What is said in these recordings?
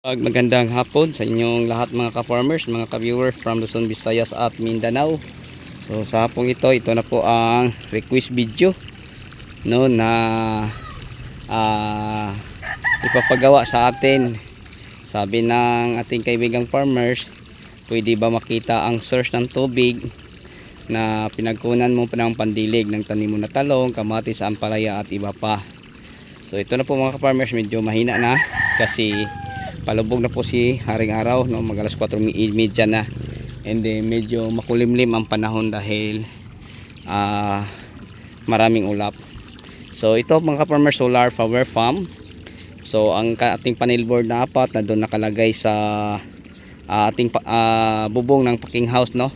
Magandang hapon sa inyong lahat mga ka-farmers, mga ka-viewers from Luzon, Visayas at Mindanao. So sa hapong ito na po ang request video no na ipapagawa sa atin. Sabi ng ating kaibigang farmers, pwede ba makita ang source ng tubig na pinagkunan mo pa ng pandilig ng tanim mo na talong, kamatis, ampalaya at iba pa. So ito na po mga ka-farmers, medyo mahina na kasi palubog na po si haring araw, no? Mag alas 4:30 na, and then medyo makulimlim ang panahon dahil maraming ulap. So ito mga ka-farmer, solar power farm. So ang ating panel board na apat na doon nakalagay sa ating bubong ng packing house, no?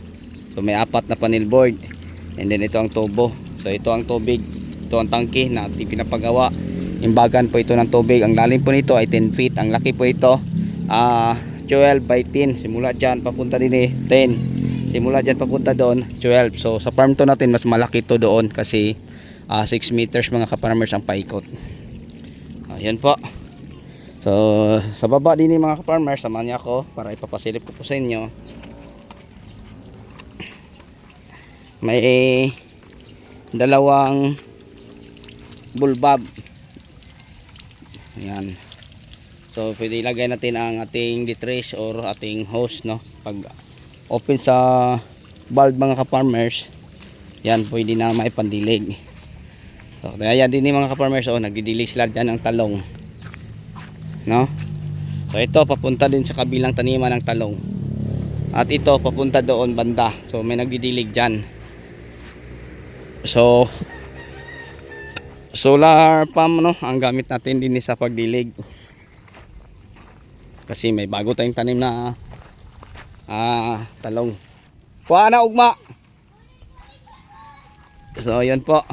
So may apat na panel board, and then ito ang tubo. So ito ang tubig, ito ang tangke na ating pinapagawa. Imbagan po ito ng tubig. Ang lalim po nito ay 10 feet. Ang laki po ito 12 by 10. Simula dyan papunta din 10. Simula dyan papunta doon 12. So sa farm to natin mas malaki to doon kasi 6 meters mga ka-farmers ang paikot. Ayan po. So sa baba din mga ka-farmers, samahan niyo ako para ipapasilip ko po sa inyo. May dalawang bulbab. Ayan. So pwede ilagay natin ang ating detrace or ating hose, no? Pag open sa valve mga ka-farmers, yan pwede na maipandilig. So kaya din mga ka-farmers, nagdidilig sila dyan ng talong, no? So ito papunta din sa kabilang taniman ng talong, at ito papunta doon banda. So may nagdidilig dyan. So solar pump, no, ang gamit natin din sa pagdilig kasi may bago tayong tanim na talong. Kuha na ugma. So yan po.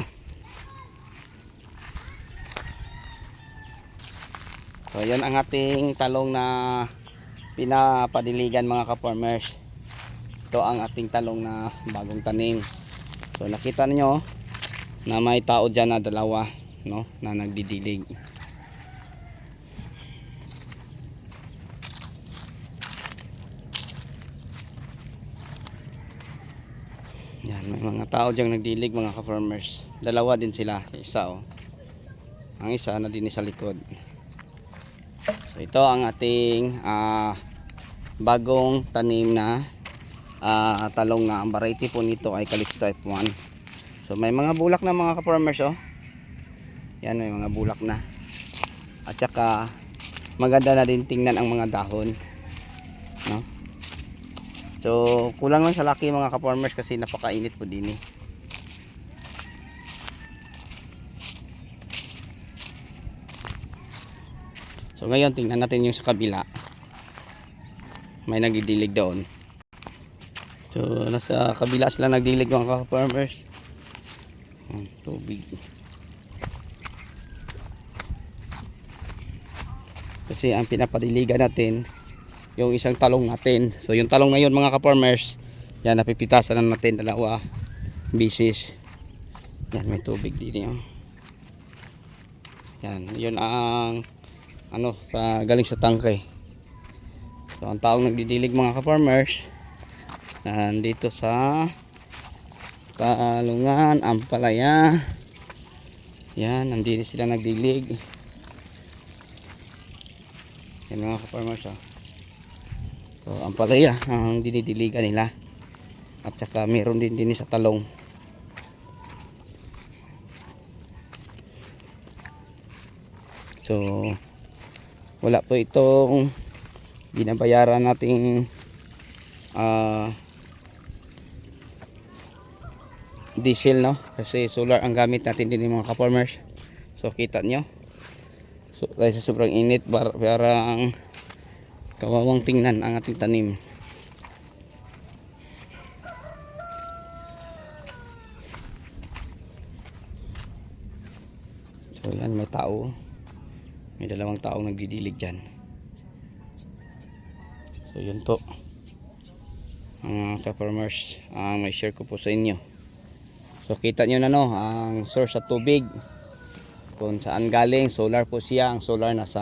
So yan ang ating talong na pinapadiligan mga ka-farmers. Ito ang ating talong na bagong tanim. So nakita niyo na may tao dyan na dalawa, no, na nagdidilig. Yan, may mga tao dyan nagdilig mga ka-farmers. Dalawa din sila, isa ang isa na din sa likod. So ito ang ating bagong tanim na talong na ang variety po nito ay Calypso type 1. So may mga bulak na mga ka-farmers, yan, may mga bulak na. At saka maganda na din tingnan ang mga dahon, no? So kulang lang sa laki mga ka-farmers kasi napakainit po din So ngayon tingnan natin yung sa kabila. May nagdidilig doon. So nasa kabila sila nagdilig mga ka-farmers. Tubig kasi ang pinapadiligan natin yung isang talong natin. So yung talong na yun mga ka-farmers, yan, napipitasan na natin dalawa bisis. Yan, may tubig din yun. Yan, yun ang sa galing sa tangke. So ang taong nagdidilig mga ka-farmers nandito sa talungan, ampalaya. Yan, nandito sila nagdilig. Yan mga ka-farmers, So ampalaya ang dinidiligan nila. At saka meron din sa talong. So wala po itong binabayaran nating diesel, no, kasi solar ang gamit natin din mga ka-farmers. So kita nyo, so dahil sa sobrang init, parang kawawang tingnan ang ating tanim. So yan, may tao, may dalawang taong nagdidilig dyan. So yun po ang ka-farmers, may share ko po sa inyo. So kita nyo na, no, ang source sa tubig kung saan galing. Solar po siya. Ang solar nasa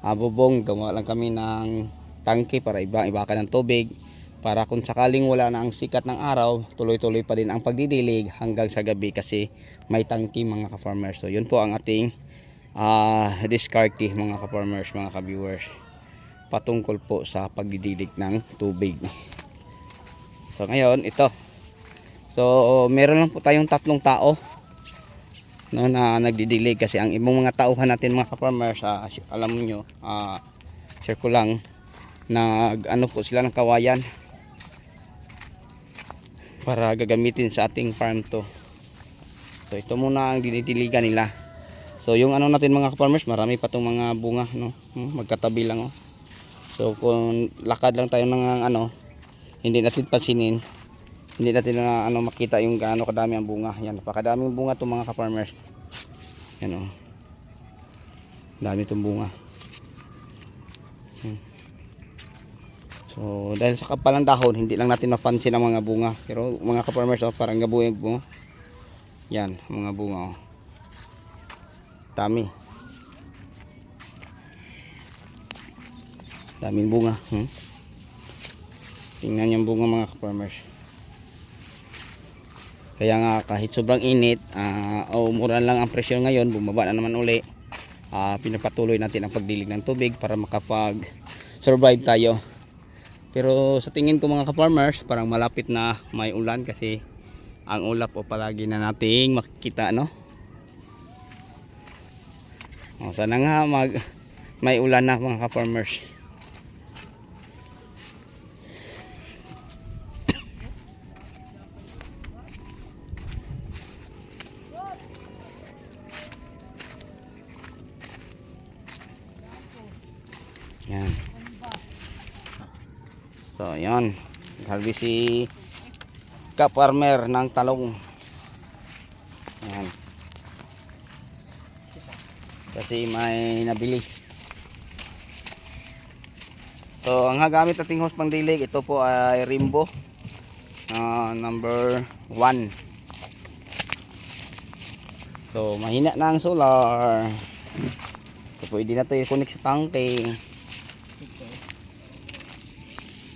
bubong, gumawa lang kami ng tangke para ibakan ng tubig, para kung sakaling wala na ang sikat ng araw, tuloy-tuloy pa din ang pagdidilig hanggang sa gabi kasi may tangke mga ka-farmers. So yun po ang ating diskarte mga ka-farmers, mga ka-viewers, patungkol po sa pagdidilig ng tubig. So ngayon ito, so meron lang po tayong 3 tao no, na nagdidilig kasi ang ibang mga tauhan natin mga ka-farmers, alam nyo, share ko lang, nag ano po sila ng kawayan para gagamitin sa ating farm to. So ito muna ang dinidiligan nila. So yung ano natin mga ka-farmers, marami pa tong mga bunga no, magkatabi lang oh. So kung lakad lang tayo ng ano, hindi natin pansinin, hindi natin na makita yung gaano kadami ang bunga. Yan, napakadaming bunga itong mga ka-farmers. Yan o, dami itong bunga. So dahil sa kapalang dahon, hindi lang natin mapansin ang mga bunga. Pero mga ka-farmers, parang gabuyag bunga. Yan, mga bunga o, dami, daming bunga. Tingnan yung bunga mga ka-farmers. Kaya nga kahit sobrang init, mura lang ang presyo ngayon, bumaba na naman uli, pinapatuloy natin ang pagdilig ng tubig para makapag survive tayo. Pero sa tingin ko mga ka-farmers, parang malapit na may ulan kasi ang ulap o palagi na nating makikita no. Sana nga may ulan na mga ka-farmers. Yan. So yan, harvest si ka-farmer ng talong. Yan. Kasi may nabili. So ang gamit nating hose pang dilig, ito po ay Rimbo number 1. So mahina na ang solar. So pwede na ito i-connect sa tangke.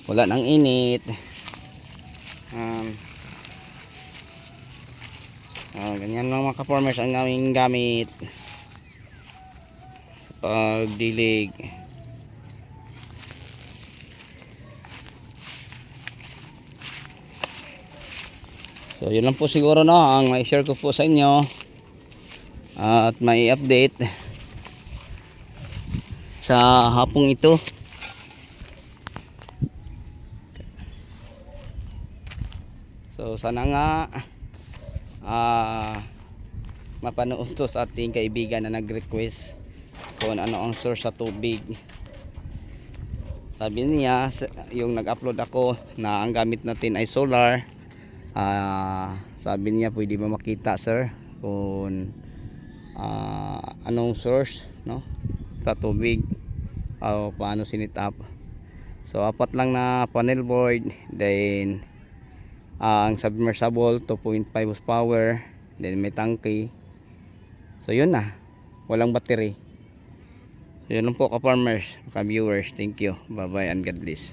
Wala nang init. Ganyan lang mga ka-farmers ang aming gamit pagdilig. So yun lang po siguro no ang may share ko po sa inyo at may update sa hapong ito. So sana nga mapanood to sa ating kaibigan na nag-request kung ano ang source sa tubig. Sabi niya yung nag-upload ako na ang gamit natin ay solar. Sabi niya pwede ba makita sir kung anong source no sa tubig o paano sinit up. So 4 lang na panel board, then ang submersible 2.5 horsepower, then may tangke. So yun na, walang battery. So yun lang po ka-farmers, ka-viewers. Thank you, bye bye and God bless.